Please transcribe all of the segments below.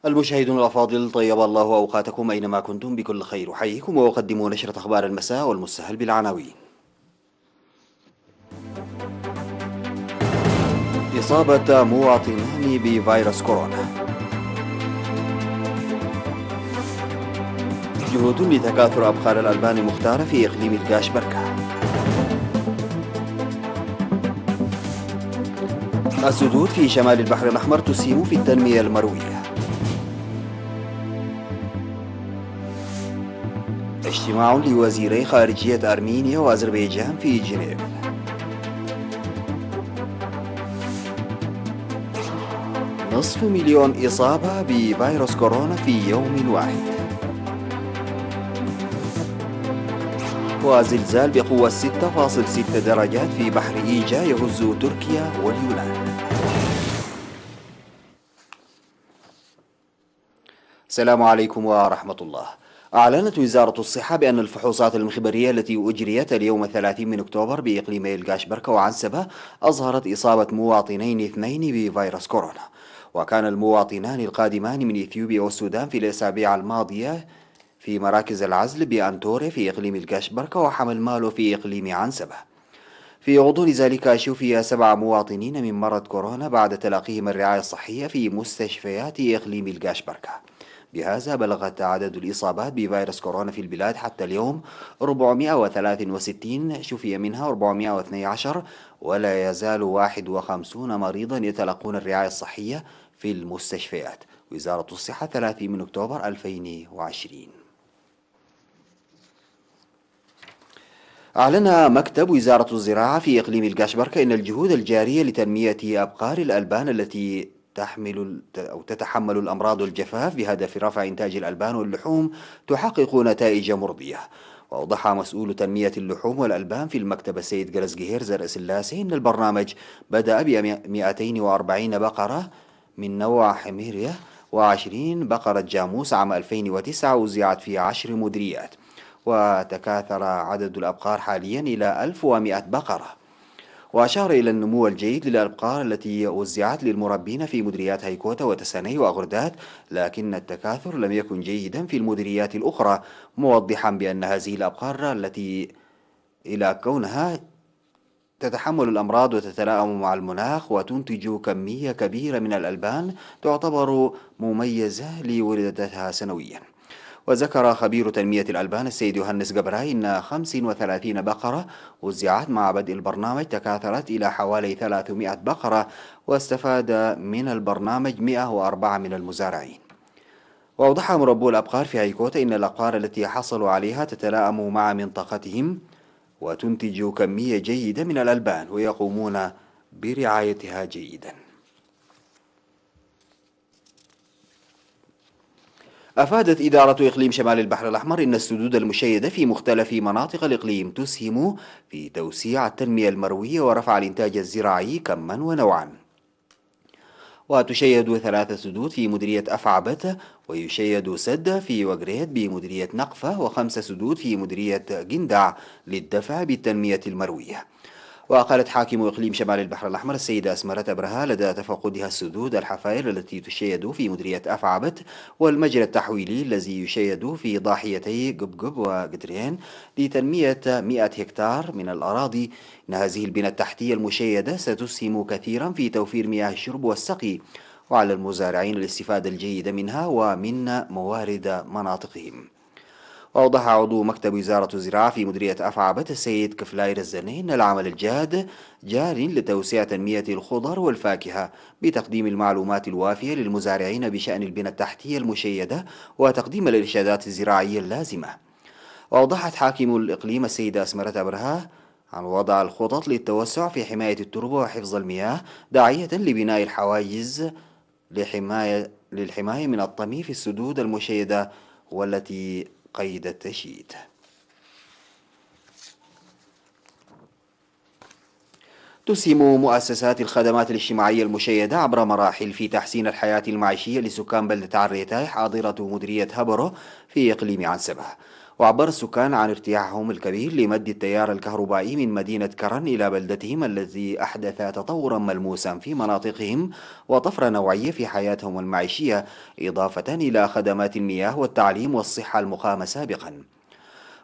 المشاهدون الأفاضل، طيب الله أوقاتكم أينما كنتم بكل خير. أحييكم وأقدم نشرة أخبار المساء والمستهل بالعناوين. إصابة مواطنان بفيروس كورونا. جهود لتكاثر أبقار الألبان المختارة في إقليم القاش بركة. السدود في شمال البحر الأحمر تسهم في التنمية المروية. اجتماع لوزيري خارجية أرمينيا وأذربيجان في جنيف. نصف مليون إصابة بفيروس كورونا في يوم واحد. وزلزال بقوة 6.6 درجات في بحر إيجا يهز تركيا واليونان. السلام عليكم ورحمة الله. أعلنت وزارة الصحة بأن الفحوصات المخبرية التي أجريت اليوم 30 من أكتوبر بإقليمي القاش بركة وعنسبة أظهرت إصابة مواطنين اثنين بفيروس كورونا، وكان المواطنان القادمان من إثيوبيا والسودان في الأسابيع الماضية في مراكز العزل بأنتوري في إقليم القاش بركة وحمل مالو في إقليم عنسبة. في غضون ذلك شفي 7 مواطنين من مرض كورونا بعد تلقيهم الرعاية الصحية في مستشفيات إقليم القاش بركة. بهذا بلغت عدد الإصابات بفيروس كورونا في البلاد حتى اليوم 463، شفي منها 412، ولا يزال 51 مريضا يتلقون الرعاية الصحية في المستشفيات. وزارة الصحة 30 من أكتوبر 2020. أعلن مكتب وزارة الزراعة في إقليم القاش بركة إن الجهود الجارية لتنمية أبقار الألبان التي تتحمل الأمراض والجفاف بهدف رفع إنتاج الألبان واللحوم تحقق نتائج مرضية. وأوضح مسؤول تنمية اللحوم والألبان في المكتب السيد جلس جهير زرق سلاسي إن البرنامج بدأ ب 240 بقرة من نوع حميرية و20 بقرة جاموس عام 2009 وزعت في 10 مديريات، وتكاثر عدد الأبقار حاليا إلى 1100 بقرة. وأشار إلى النمو الجيد للأبقار التي وزعت للمربين في مديريات هيكوتا وتساني وأغردات، لكن التكاثر لم يكن جيدا في المديريات الأخرى، موضحا بأن هذه الأبقار التي إلى كونها تتحمل الأمراض وتتلائم مع المناخ وتنتج كمية كبيرة من الألبان تعتبر مميزة لولادتها سنويا. وذكر خبير تنمية الألبان السيد يوهنس جبراي أن 35 بقرة وزعت مع بدء البرنامج تكاثرت إلى حوالي 300 بقرة، واستفاد من البرنامج 104 من المزارعين. وأوضح مربو الأبقار في هيكوتا أن الأبقار التي حصلوا عليها تتلائم مع منطقتهم وتنتج كمية جيدة من الألبان ويقومون برعايتها جيدا. أفادت إدارة إقليم شمال البحر الأحمر أن السدود المشيدة في مختلف مناطق الإقليم تسهم في توسيع التنمية المروية ورفع الإنتاج الزراعي كما ونوعا. وتشيد 3 سدود في مديرية أفعبت، ويشيد سد في وقريت بمديرية نقفة، و5 سدود في مديرية جندع للدفع بالتنمية المروية. وقالت حاكم إقليم شمال البحر الأحمر السيدة أسمرة أبرهة لدى تفقدها السدود الحفائر التي تشيد في مديرية أفعبت والمجرى التحويلي الذي يشيد في ضاحيتي قبقب وقدرين لتنمية 100 هكتار من الأراضي، إن هذه البنى التحتية المشيدة ستسهم كثيرا في توفير مياه الشرب والسقي، وعلى المزارعين الاستفادة الجيدة منها ومن موارد مناطقهم. وأوضح عضو مكتب وزارة الزراعة في مديرية أفعبت السيد كفلاير الزني أن العمل الجاد جار لتوسيع تنمية الخضر والفاكهة بتقديم المعلومات الوافية للمزارعين بشأن البنى التحتية المشيدة وتقديم الإرشادات الزراعية اللازمة. وأوضحت حاكم الإقليم السيدة أسمرة أبرهة عن وضع الخطط للتوسع في حماية التربة وحفظ المياه، داعية لبناء الحواجز للحماية من الطمي في السدود المشيدة والتي قيد التشييد. تسهم مؤسسات الخدمات الاجتماعية المشيدة عبر مراحل في تحسين الحياة المعيشية لسكان بلدة عريتاي حاضرة مديرية هبرو في إقليم عنسبة. وعبر السكان عن ارتياحهم الكبير لمد التيار الكهربائي من مدينة كرن إلى بلدتهم الذي أحدث تطورا ملموسا في مناطقهم وطفرة نوعية في حياتهم المعيشية، إضافة إلى خدمات المياه والتعليم والصحة المقامة سابقا.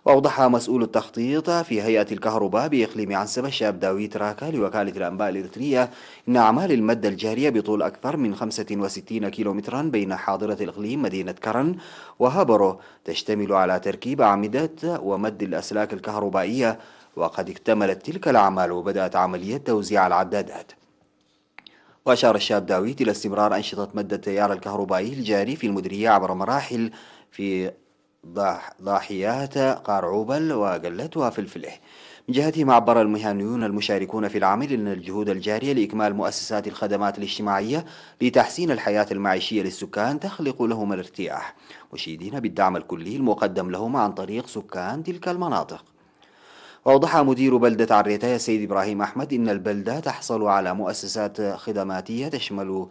وأوضح مسؤول التخطيط في هيئة الكهرباء بإقليم عنسبة الشاب داويد راكا لوكالة الأنباء الإريترية إن أعمال المد الجارية بطول أكثر من 65 كيلومترا بين حاضرة الإقليم مدينة كرن وهابرو تشتمل على تركيب أعمدة ومد الأسلاك الكهربائية، وقد اكتملت تلك الأعمال وبدأت عملية توزيع العدادات. وأشار الشاب داويد إلى استمرار أنشطة مد التيار الكهربائي الجاري في المديرية عبر مراحل في ضاحيات قارعوبل وقلت وفلفله. من جهتهم عبر المهنيون المشاركون في العمل أن الجهود الجارية لإكمال مؤسسات الخدمات الاجتماعية لتحسين الحياة المعيشية للسكان تخلق لهم الارتياح، مشيدين بالدعم الكلي المقدم لهم عن طريق سكان تلك المناطق. وأوضح مدير بلدة عريتة السيد إبراهيم أحمد إن البلدة تحصل على مؤسسات خدماتية تشمل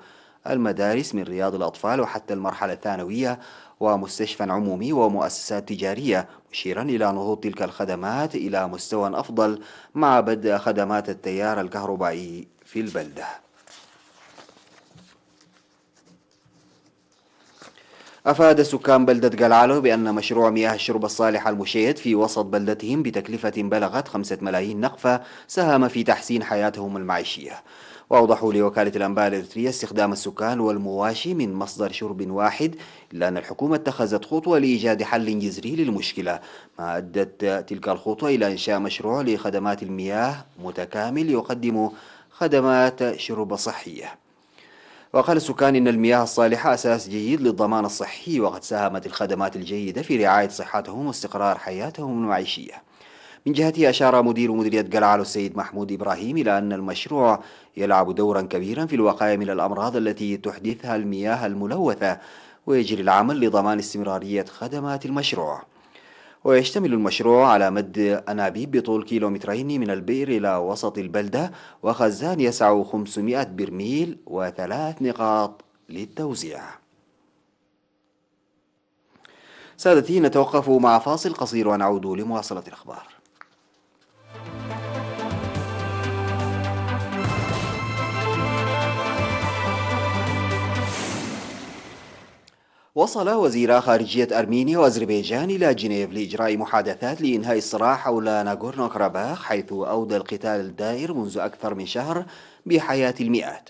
المدارس من رياض الأطفال وحتى المرحلة الثانوية ومستشفى عمومي ومؤسسات تجارية، مشيرا إلى نهوض تلك الخدمات إلى مستوى أفضل مع بدء خدمات التيار الكهربائي في البلدة. أفاد سكان بلدة قلعلو بأن مشروع مياه الشرب الصالحة المشيد في وسط بلدتهم بتكلفة بلغت 5 ملايين نقفة ساهم في تحسين حياتهم المعيشية. وأوضحوا لوكالة الأنباء الإريترية استخدام السكان والمواشي من مصدر شرب واحد، إلا أن الحكومة اتخذت خطوة لإيجاد حل جذري للمشكلة، ما أدت تلك الخطوة إلى إنشاء مشروع لخدمات المياه متكامل يقدم خدمات شرب صحية. وقال السكان إن المياه الصالحة أساس جيد للضمان الصحي، وقد ساهمت الخدمات الجيدة في رعاية صحتهم واستقرار حياتهم المعيشية. من جهته أشار مدير مديرية قلعلو السيد محمود إبراهيم إلى أن المشروع يلعب دورا كبيرا في الوقاية من الأمراض التي تحدثها المياه الملوثة، ويجري العمل لضمان استمرارية خدمات المشروع. ويشتمل المشروع على مد أنابيب بطول كيلومترين من البئر إلى وسط البلدة، وخزان يسع 500 برميل وثلاث نقاط للتوزيع. سادتي، نتوقف مع فاصل قصير ونعود لمواصلة الأخبار. وصل وزيرا خارجية أرمينيا وأذربيجان إلى جنيف لإجراء محادثات لإنهاء الصراع حول ناغورنو كاراباخ، حيث أودى القتال الدائر منذ أكثر من شهر بحياة المئات.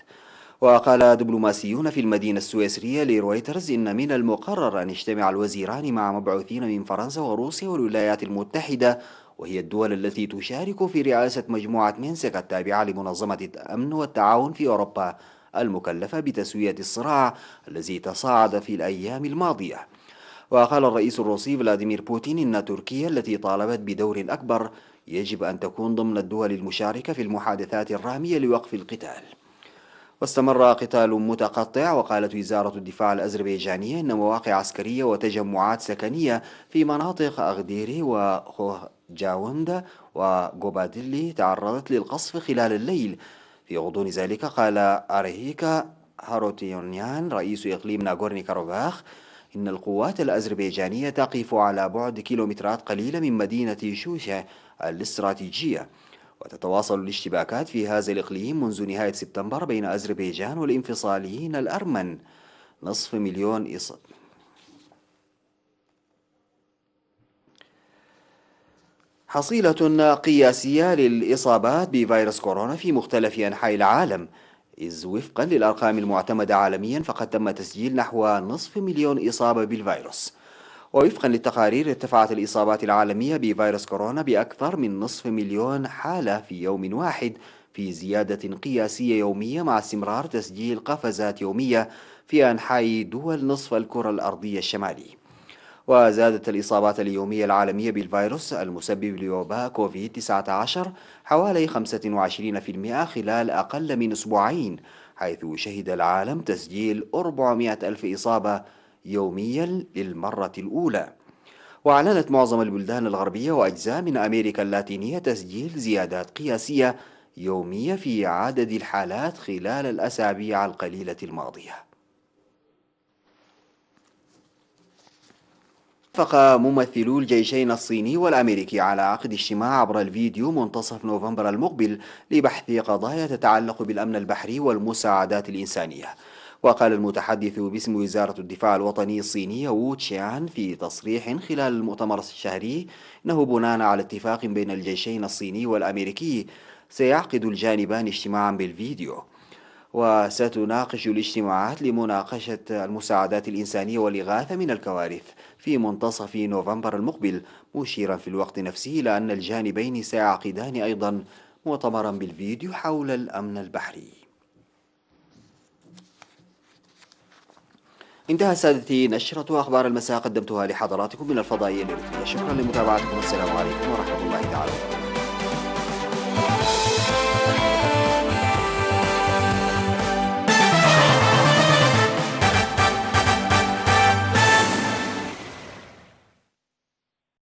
وقال دبلوماسيون في المدينة السويسرية لرويترز إن من المقرر أن يجتمع الوزيران مع مبعوثين من فرنسا وروسيا والولايات المتحدة، وهي الدول التي تشارك في رئاسة مجموعة مينسك التابعة لمنظمة الأمن والتعاون في أوروبا المكلفة بتسوية الصراع الذي تصاعد في الأيام الماضية. وقال الرئيس الروسي فلاديمير بوتين إن تركيا التي طالبت بدور أكبر يجب أن تكون ضمن الدول المشاركة في المحادثات الرامية لوقف القتال. واستمر قتال متقطع، وقالت وزارة الدفاع الأذربيجانية إن مواقع عسكرية وتجمعات سكنية في مناطق أغديري وخوجاوند وغوبادلي تعرضت للقصف خلال الليل. في غضون ذلك قال أريهيكا هاروتيونيان رئيس إقليم ناغورني كاروباخ إن القوات الأذربيجانية تقف على بعد كيلومترات قليلة من مدينة شوشة الاستراتيجية. وتتواصل الاشتباكات في هذا الإقليم منذ نهاية سبتمبر بين أذربيجان والانفصاليين الأرمن. نصف مليون حصيلة قياسية للإصابات بفيروس كورونا في مختلف أنحاء العالم، إذ وفقا للأرقام المعتمدة عالميا فقد تم تسجيل نحو نصف مليون إصابة بالفيروس. ووفقا للتقارير ارتفعت الإصابات العالمية بفيروس كورونا بأكثر من نصف مليون حالة في يوم واحد، في زيادة قياسية يومية مع استمرار تسجيل قفزات يومية في أنحاء دول نصف الكرة الأرضية الشمالي. وزادت الإصابات اليومية العالمية بالفيروس المسبب لوباء كوفيد-19 حوالي 25% خلال أقل من أسبوعين، حيث شهد العالم تسجيل 400 ألف إصابة يوميا للمرة الأولى. وأعلنت معظم البلدان الغربية وأجزاء من أمريكا اللاتينية تسجيل زيادات قياسية يومية في عدد الحالات خلال الأسابيع القليلة الماضية. اتفق ممثلو الجيشين الصيني والأمريكي على عقد اجتماع عبر الفيديو منتصف نوفمبر المقبل لبحث قضايا تتعلق بالأمن البحري والمساعدات الإنسانية. وقال المتحدث باسم وزارة الدفاع الوطني الصينية وو تشيان في تصريح خلال المؤتمر الشهري إنه بناء على اتفاق بين الجيشين الصيني والأمريكي سيعقد الجانبان اجتماعا بالفيديو. وستناقش الاجتماعات لمناقشة المساعدات الإنسانية والإغاثة من الكوارث في منتصف نوفمبر المقبل، مشيرا في الوقت نفسه إلى أن الجانبين سيعقدان أيضا مؤتمرا بالفيديو حول الأمن البحري. انتهى سادتي نشرة أخبار المساء قدمتها لحضراتكم من الفضائية الإريترية. شكرا لمتابعتكم، السلام عليكم ورحمة الله تعالى وبركاته.